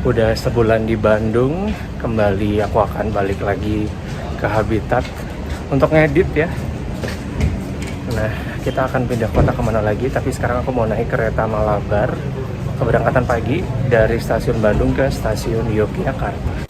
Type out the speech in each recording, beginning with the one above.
Udah sebulan di Bandung, kembali aku akan balik lagi ke Habitat untuk ngedit ya. Nah, kita akan pindah kota kemana lagi, tapi sekarang aku mau naik kereta Malabar, keberangkatan pagi dari stasiun Bandung ke stasiun Yogyakarta.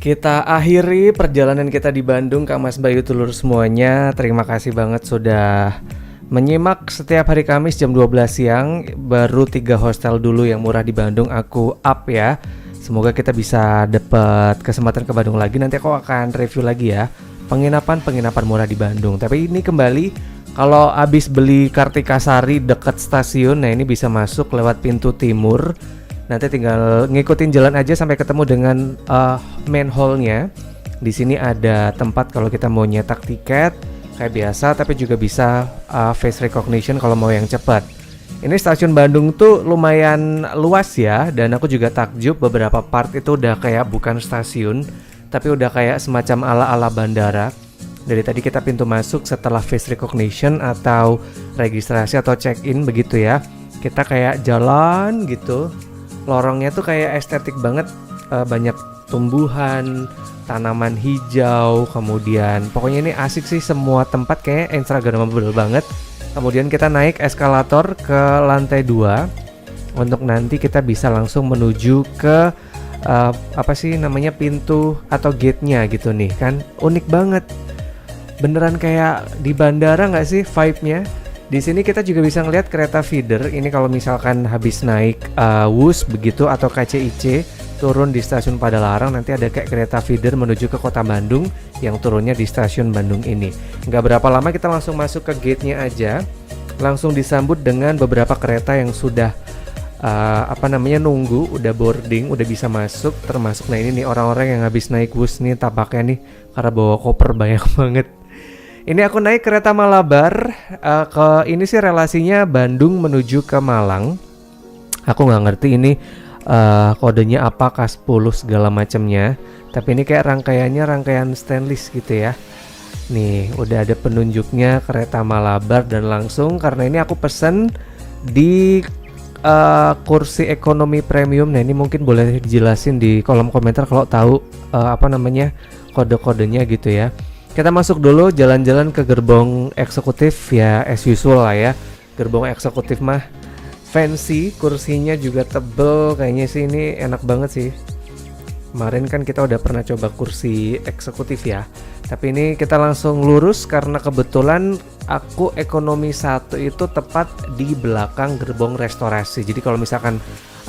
Kita akhiri perjalanan kita di Bandung, Kak Mas Bayu Tulur semuanya. Terima kasih banget sudah menyimak setiap hari Kamis jam 12 siang. Baru 3 hostel dulu yang murah di Bandung aku up ya. Semoga kita bisa dapat kesempatan ke Bandung lagi. Nanti aku akan review lagi ya penginapan murah di Bandung. Tapi ini kembali, kalau habis beli Kartika Sari dekat stasiun, nah ini bisa masuk lewat pintu timur. Nanti tinggal ngikutin jalan aja sampai ketemu dengan main hall-nya. Di sini ada tempat kalau kita mau nyetak tiket kayak biasa, tapi juga bisa face recognition kalau mau yang cepat. Ini stasiun Bandung tuh lumayan luas ya, dan aku juga takjub beberapa part itu udah kayak bukan stasiun, tapi udah kayak semacam ala-ala bandara. Dari tadi kita pintu masuk, setelah face recognition atau registrasi atau check-in begitu ya, kita kayak jalan gitu. Lorongnya tuh kayak estetik banget, banyak tumbuhan, tanaman hijau, kemudian pokoknya ini asik sih, semua tempat kayak instagramable banget. Kemudian kita naik eskalator ke lantai 2 untuk nanti kita bisa langsung menuju ke apa sih namanya, pintu atau gate-nya gitu nih kan. Unik banget, beneran kayak di bandara nggak sih vibe-nya. Di sini kita juga bisa ngelihat kereta feeder. Ini kalau misalkan habis naik Wus begitu atau KCIC, turun di stasiun Padalarang, nanti ada kayak kereta feeder menuju ke kota Bandung yang turunnya di stasiun Bandung ini. Nggak berapa lama kita langsung masuk ke gate-nya aja, langsung disambut dengan beberapa kereta yang sudah nunggu, udah boarding, udah bisa masuk. Termasuk nah ini nih orang-orang yang habis naik Wus nih tampaknya nih, karena bawa koper banyak banget. Ini aku naik kereta Malabar, ini sih relasinya Bandung menuju ke Malang. Aku nggak ngerti ini kodenya apa, K10 segala macamnya. Tapi ini kayak rangkaian stainless gitu ya. Nih udah ada penunjuknya kereta Malabar, dan langsung karena ini aku pesen di kursi ekonomi premium. Nah ini mungkin boleh dijelasin di kolom komentar kalau tahu kode-kodenya gitu ya. Kita masuk dulu, jalan-jalan ke gerbong eksekutif ya, as usual lah ya. Gerbong eksekutif mah fancy, kursinya juga tebel, kayaknya sih ini enak banget sih. Kemarin kan kita udah pernah coba kursi eksekutif ya, tapi ini kita langsung lurus karena kebetulan aku ekonomi 1 itu tepat di belakang gerbong restorasi. Jadi kalau misalkan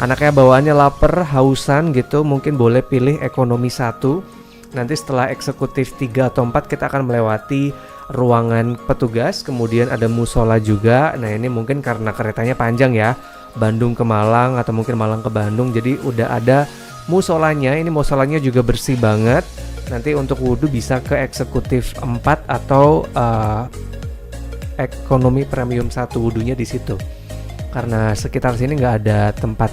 anaknya bawaannya lapar, hausan gitu, mungkin boleh pilih ekonomi 1. Nanti setelah eksekutif 3 atau 4 kita akan melewati ruangan petugas, kemudian ada musola juga. Nah ini mungkin karena keretanya panjang ya, Bandung ke Malang atau mungkin Malang ke Bandung, jadi udah ada musolanya. Ini musolanya juga bersih banget. Nanti untuk wudhu bisa ke eksekutif 4 atau ekonomi premium 1, wudhunya di situ. Karena sekitar sini nggak ada tempat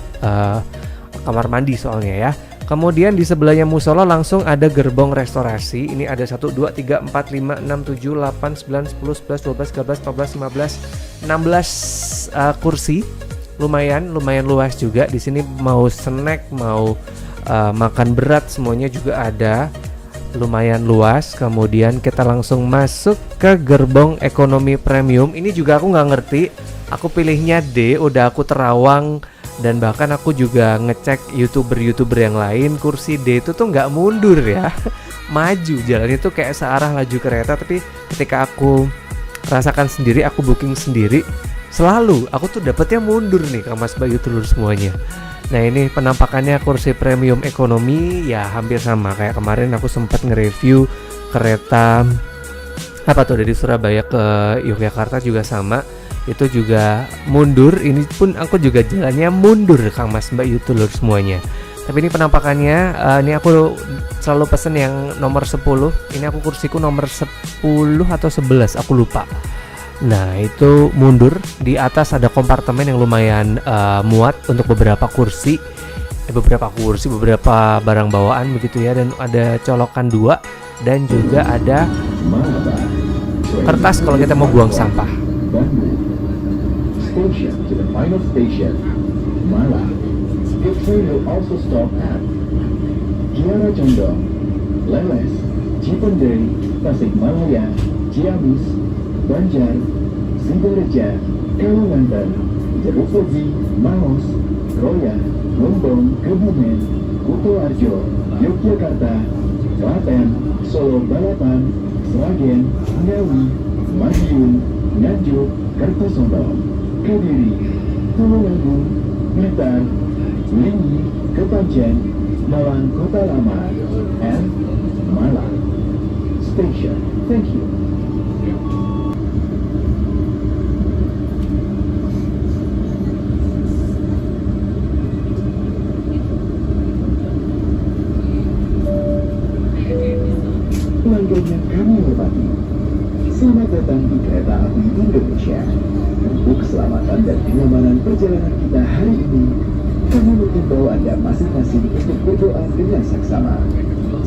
kamar mandi soalnya ya. Kemudian di sebelahnya musola langsung ada gerbong restorasi. Ini ada 1, 2, 3, 4, 5, 6, 7, 8, 9, 10, 11, 12, 13, 14, 15, 16 kursi. Lumayan luas juga. Di sini mau snack, mau makan berat, semuanya juga ada. Lumayan luas. Kemudian kita langsung masuk ke gerbong ekonomi premium. Ini juga aku nggak ngerti. Aku pilihnya D, udah aku terawang. Dan bahkan aku juga ngecek youtuber yang lain, kursi D itu tuh nggak mundur ya, maju, jalan itu kayak searah laju kereta. Tapi ketika aku rasakan sendiri, aku booking sendiri, selalu aku tuh dapetnya mundur nih, Kak Mas Bayu Telur semuanya. Nah ini penampakannya kursi premium ekonomi ya, hampir sama kayak kemarin aku sempat nge-review kereta apa tuh dari Surabaya ke Yogyakarta juga sama. Itu juga mundur, ini pun aku juga jalannya mundur, Kang Mas Mbak Yutulur semuanya. Tapi ini penampakannya, ini aku selalu pesen yang nomor 10. Ini aku kursiku nomor 10 atau 11, aku lupa. Nah itu mundur, di atas ada kompartemen yang lumayan muat untuk beberapa kursi. beberapa kursi, beberapa barang bawaan begitu ya, dan ada colokan 2 dan juga ada kertas kalau kita mau buang sampah. Station to the final station, Mala. The train will also stop at Kiara Condong, Leles, Cipendei, Tasikmalaya, Ciamis, Banjar, Sidoarjo, Kalimantan, Jeruk Purji, Maros, Roya, Lombok, Kebumen, Kutoarjo, Yogyakarta, Klaten, Solo Balapan, Sragen, Ngawi, Madiun, Nganjuk, Kertosono, Kediri, Tulungagung, Blitar, Linyi, Kepanjen, Malang Kota Lama, and Malang Station. Thank you. Pelanggan yang kami hormati, selamat datang di Kereta Api Indonesia. Untuk keselamatan dan kenyamanan perjalanan kita hari ini, kami mengimbau Anda masing-masing untuk berdoa dengan saksama.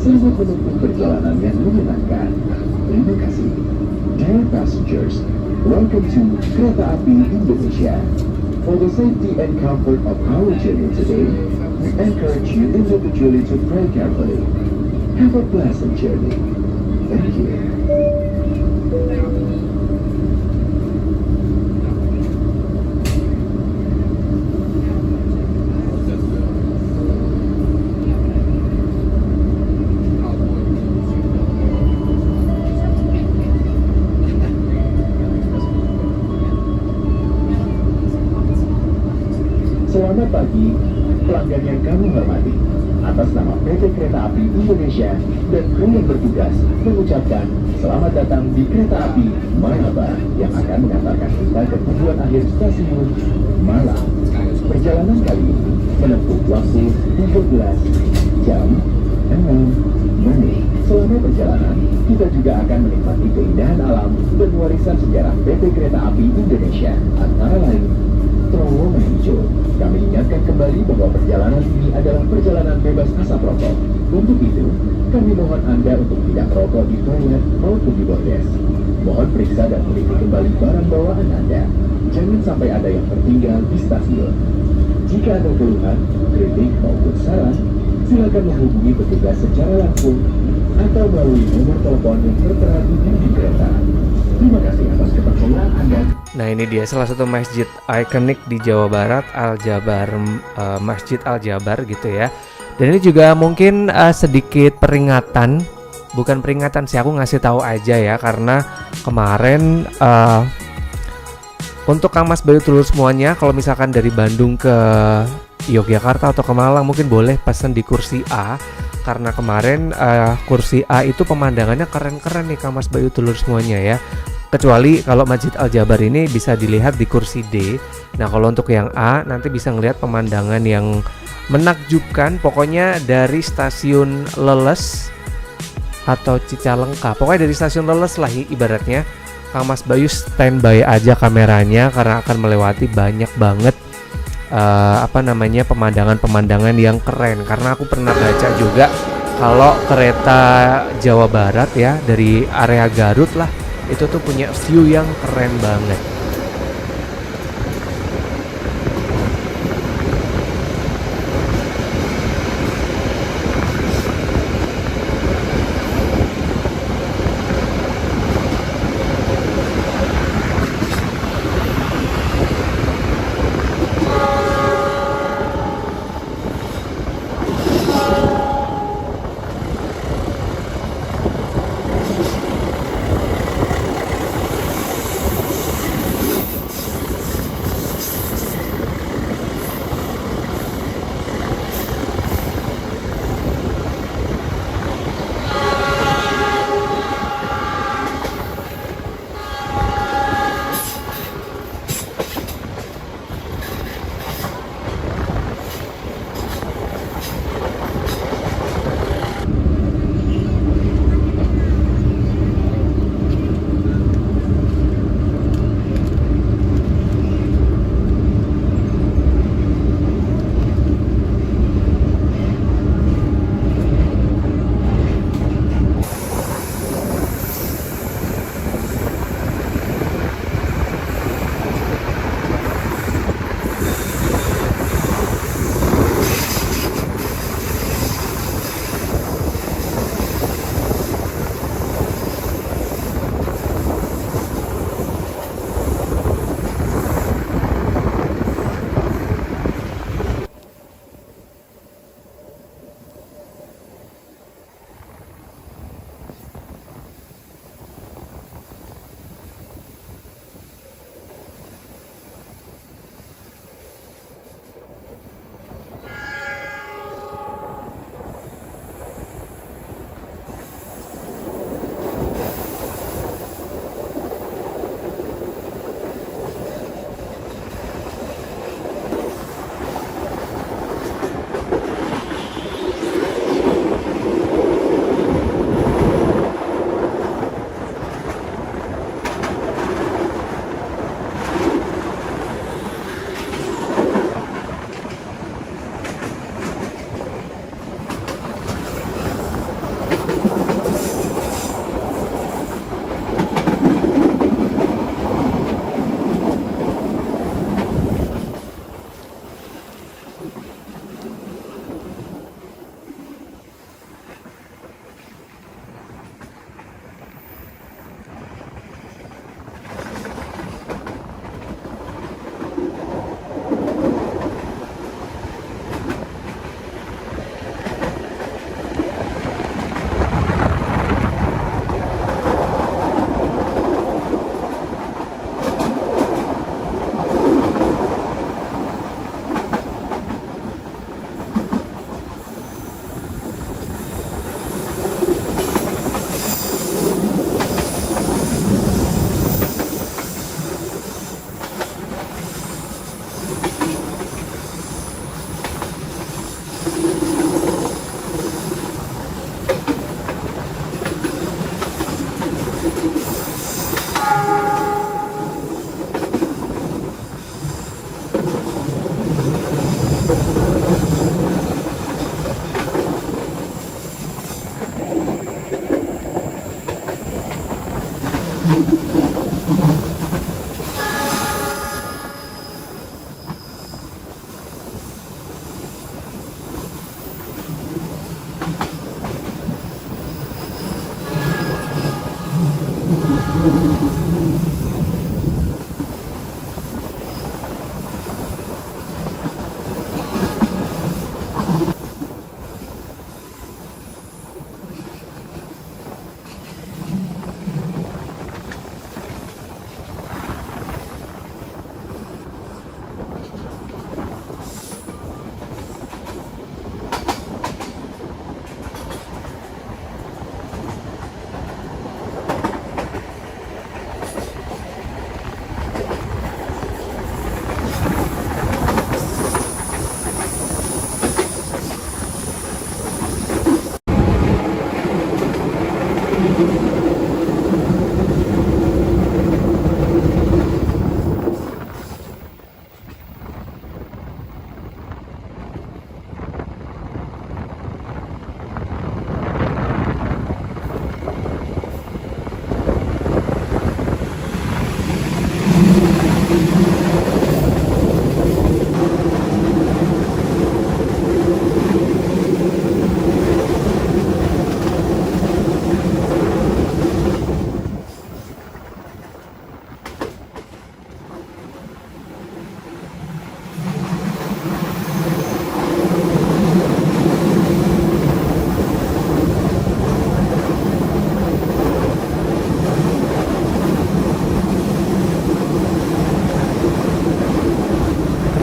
Selamat menempuh perjalanan yang menyenangkan. Terima kasih. Dear passengers, welcome to Kereta Api Indonesia. For the safety and comfort of our journey today, we encourage you individually to pray carefully. Have a pleasant journey. Thank you. Selamat pagi, pelanggan yang kami hormati. Atas nama PT Kereta Api Indonesia dan kru yang bertugas mengucapkan selamat datang di Kereta Api Maraba yang akan mengantarkan kita ke tujuan akhir stasiun Malang. Perjalanan kali ini menempuh waktu 13 jam 6 menit. Selama perjalanan, kita juga akan menikmati keindahan alam dan warisan sejarah PT Kereta Api Indonesia, antara lain terowongan hijau. Kami ingatkan kembali bahwa perjalanan ini adalah perjalanan bebas asap rokok. Untuk itu, kami mohon Anda untuk tidak merokok di toilet maupun di bordes. Mohon periksa dan teliti kembali barang bawaan Anda. Jangan sampai ada yang tertinggal di stasiun. Jika ada keluhan, kritik maupun saran, silakan menghubungi petugas secara langsung atau melalui nomor telepon yang tertera di dinding kereta. Terima kasih atas kepercayaan Anda. Nah, ini dia salah satu masjid ikonik di Jawa Barat, Al-Jabar, Masjid Al-Jabar gitu ya. Dan ini juga mungkin sedikit peringatan, bukan peringatan sih, aku ngasih tahu aja ya, karena kemarin untuk Kang Mas Bayu Tulur semuanya, kalau misalkan dari Bandung ke Yogyakarta atau ke Malang mungkin boleh pesan di kursi A, karena kemarin kursi A itu pemandangannya keren-keren nih Kang Mas Bayu Tulur semuanya ya. Kecuali kalau Masjid Al-Jabar ini bisa dilihat di kursi D. Nah, kalau untuk yang A nanti bisa ngelihat pemandangan yang menakjubkan. Pokoknya dari stasiun Leles atau Cicalengka, pokoknya dari stasiun Leles lah ibaratnya. Kang Mas Bayu standby aja kameranya karena akan melewati banyak banget pemandangan-pemandangan yang keren. Karena aku pernah baca juga kalau kereta Jawa Barat ya dari area Garut lah, itu tuh punya view yang keren banget.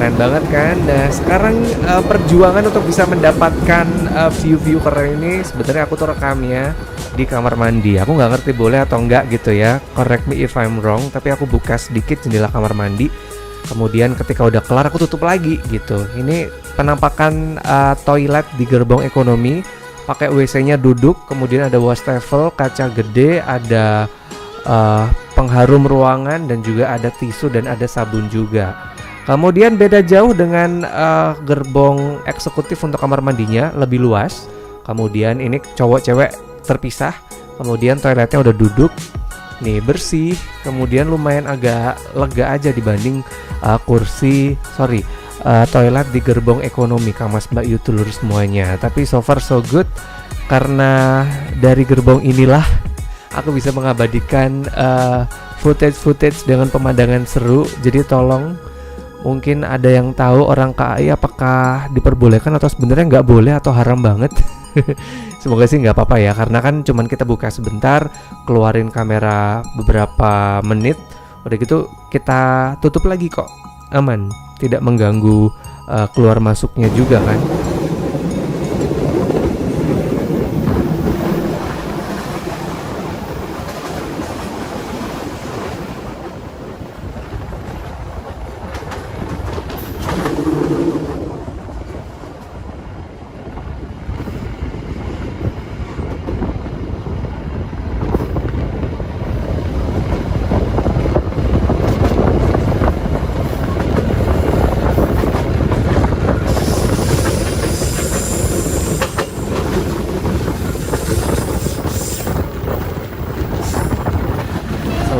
Keren banget kan. Nah sekarang perjuangan untuk bisa mendapatkan view-view keren ini sebenarnya aku tuh rekamnya di kamar mandi. Aku nggak ngerti boleh atau enggak gitu ya, correct me if I'm wrong, tapi aku buka sedikit jendela kamar mandi, kemudian ketika udah kelar aku tutup lagi gitu. Ini penampakan toilet di gerbong ekonomi, pakai WC-nya duduk, kemudian ada wastafel, kaca gede, ada pengharum ruangan, dan juga ada tisu dan ada sabun juga. Kemudian beda jauh dengan gerbong eksekutif untuk kamar mandinya, lebih luas. Kemudian ini cowok cewek terpisah. Kemudian toiletnya udah duduk, nih bersih. Kemudian lumayan agak lega aja dibanding toilet di gerbong ekonomi Kamas Mbak Yu Tulur semuanya. Tapi so far so good, karena dari gerbong inilah aku bisa mengabadikan footage dengan pemandangan seru. Jadi tolong, mungkin ada yang tahu orang KAI apakah diperbolehkan atau sebenarnya nggak boleh atau haram banget. Semoga sih nggak apa-apa ya, karena kan cuman kita buka sebentar, keluarin kamera beberapa menit, udah gitu kita tutup lagi kok, aman, tidak mengganggu keluar masuknya juga kan.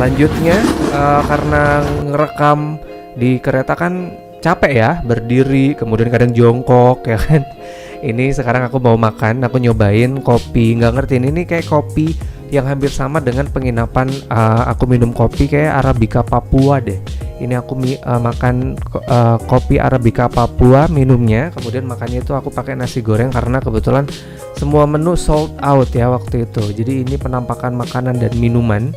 Selanjutnya karena ngerekam di kereta kan capek ya, berdiri, kemudian kadang jongkok ya kan. Ini sekarang aku mau makan, aku nyobain kopi, nggak ngerti ini kayak kopi yang hampir sama dengan penginapan aku minum kopi kayak Arabica Papua deh. Ini aku makan kopi Arabica Papua minumnya, kemudian makannya itu aku pakai nasi goreng karena kebetulan semua menu sold out ya waktu itu. Jadi ini penampakan makanan dan minuman.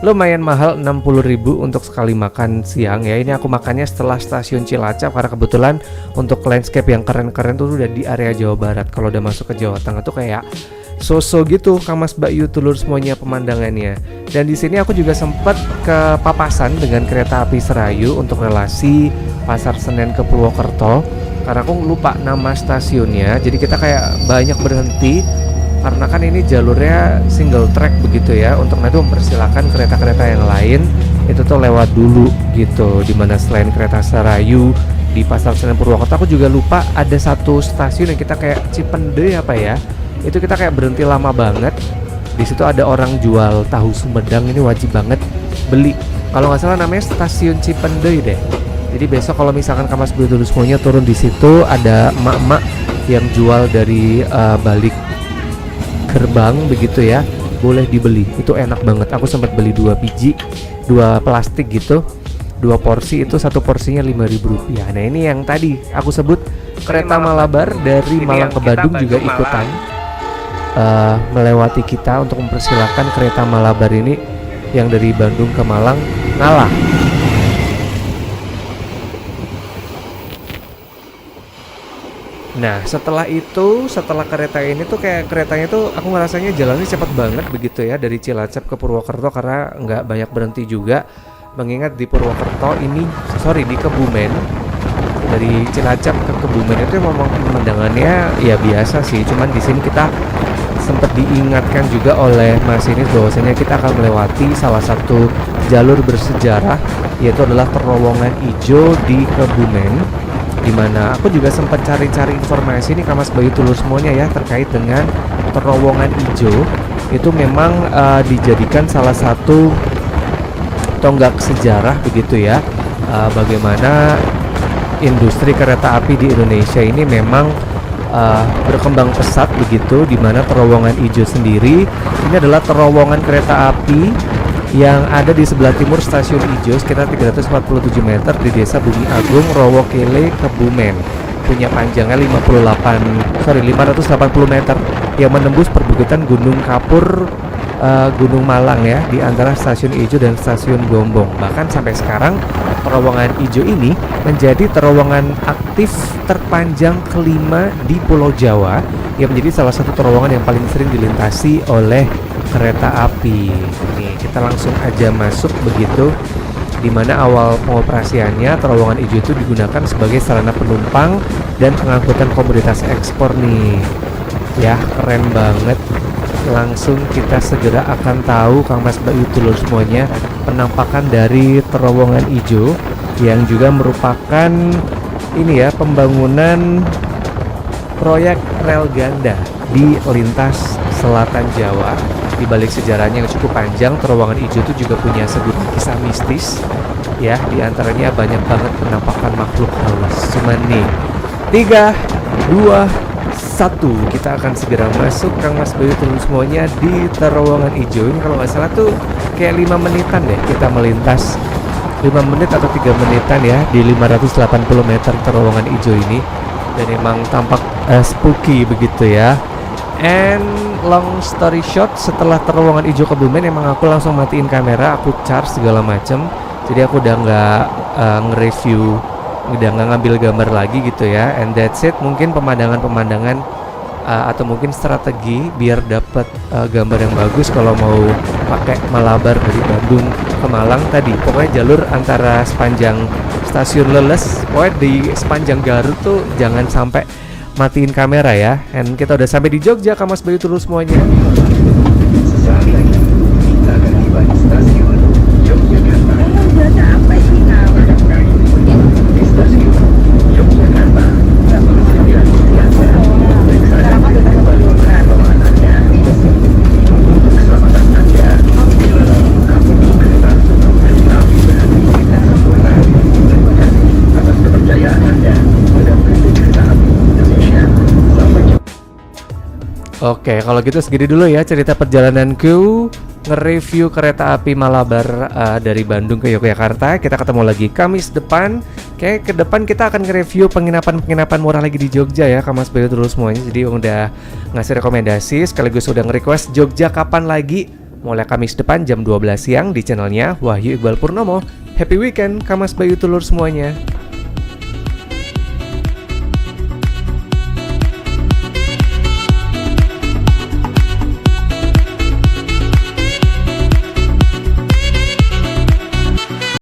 Lumayan mahal, 60.000 untuk sekali makan siang ya. Ini aku makannya setelah stasiun Cilacap karena kebetulan untuk landscape yang keren-keren tuh udah di area Jawa Barat. Kalau udah masuk ke Jawa Tengah tuh kayak so-so gitu Kamas Mbak Yu Tulur semuanya pemandangannya. Dan di sini aku juga sempat ke papasan dengan kereta api Serayu untuk relasi Pasar Senen ke Purwokerto. Karena aku lupa nama stasiunnya, jadi kita kayak banyak berhenti karena kan ini jalurnya single track begitu ya, untuk nanti mempersilahkan kereta-kereta yang lain itu tuh lewat dulu gitu. Dimana selain kereta Serayu di Pasar Senen Purwokerto, aku juga lupa ada satu stasiun yang kita kayak Cipende apa ya, itu kita kayak berhenti lama banget. Di situ ada orang jual tahu Sumedang, ini wajib banget beli. Kalau nggak salah namanya stasiun Cipende deh. Jadi besok kalau misalkan Kamas Mbak Yu Tulur semuanya turun di situ, ada emak-emak yang jual dari balik gerbang begitu ya, boleh dibeli. Itu enak banget. Aku sempat beli 2 biji, 2 plastik gitu, 2 porsi. Itu satu porsinya Rp5.000. Nah ini yang tadi aku sebut kereta Malabar dari Malang ke Bandung juga ikutan melewati kita untuk mempersilahkan kereta Malabar ini yang dari Bandung ke Malang ngalah. Nah setelah itu, setelah kereta ini tuh kayak keretanya tuh aku ngerasanya jalannya cepat banget begitu ya, dari Cilacap ke Purwokerto karena nggak banyak berhenti juga. Mengingat di Purwokerto ini, di Kebumen, dari Cilacap ke Kebumen itu memang pemandangannya ya biasa sih. Cuman di sini kita sempat diingatkan juga oleh masinis bahwasanya kita akan melewati salah satu jalur bersejarah, yaitu adalah terowongan ijo di Kebumen, dimana aku juga sempat cari-cari informasi nih Kamas Bayu Tulur semuanya ya terkait dengan terowongan ijo. Itu memang dijadikan salah satu tonggak sejarah begitu ya, bagaimana industri kereta api di Indonesia ini memang berkembang pesat begitu, di mana terowongan ijo sendiri ini adalah terowongan kereta api yang ada di sebelah timur stasiun Ijo sekitar 347 meter di Desa Bumi Agung, Rowokele, Kebumen. Punya panjangnya 580 meter yang menembus perbukitan Gunung Kapur, Gunung Malang ya, di antara stasiun Ijo dan stasiun Gombong. Bahkan sampai sekarang terowongan Ijo ini menjadi terowongan aktif terpanjang kelima di Pulau Jawa, yang menjadi salah satu terowongan yang paling sering dilintasi oleh kereta api. Nih kita langsung aja masuk begitu, dimana awal pengoperasiannya terowongan ijo itu digunakan sebagai sarana penumpang dan pengangkutan komoditas ekspor nih. Ya keren banget. Langsung kita segera akan tahu Kang Mas Bayu Tulur semuanya penampakan dari terowongan ijo yang juga merupakan ini ya, pembangunan proyek rel ganda di lintas selatan Jawa. Di balik sejarahnya yang cukup panjang, terowongan ijo itu juga punya sebutan kisah mistis ya, di antaranya banyak banget penampakan makhluk halus. Cuman nih 3, 2, 1 kita akan segera masuk Kang Mas Bayu Tulur semuanya di terowongan ijo ini. Kalau nggak salah tuh kayak 5 menitan deh kita melintas, 5 menit atau 3 menitan ya, di 580 meter terowongan ijo ini. Dan emang tampak spooky begitu ya. And long story short, setelah terowongan ijo Kebumen emang aku langsung matiin kamera, aku charge segala macem. Jadi aku udah nggak nge-review, udah nggak ngambil gambar lagi gitu ya. And that's it. Mungkin pemandangan atau mungkin strategi biar dapat gambar yang bagus kalau mau pakai Malabar dari Bandung ke Malang tadi. Pokoknya jalur antara sepanjang stasiun Leles, pokoknya di sepanjang Garut tuh jangan sampai matiin kamera ya. And kita udah sampai di Jogja Kang Mas Bayu Tulur semuanya. Sesaat lagi kita akan tiba di stasiun Yogyakarta. Di stasiun Yogyakarta, kemudian siaga periksa dan kembali pemandangannya. Untuk keselamatan Anda, dilarang kamu kereta atau kereta api berhenti dengan sempurna. Terima kasih atas kepercayaan Anda pada PT Kereta Api Indonesia. Sampai jumpa. Oke, kalau gitu segini dulu ya cerita perjalananku nge-review kereta api Malabar dari Bandung ke Yogyakarta. Kita ketemu lagi Kamis depan. Kayak ke depan kita akan nge-review penginapan-penginapan murah lagi di Jogja ya Kang Mas Bayu Tulur semuanya. Jadi udah ngasih rekomendasi sekaligus udah nge-request Jogja kapan lagi. Mulai Kamis depan jam 12 siang di channelnya Wahyu Iqbal Purnomo. Happy weekend Kang Mas Bayu Tulur semuanya.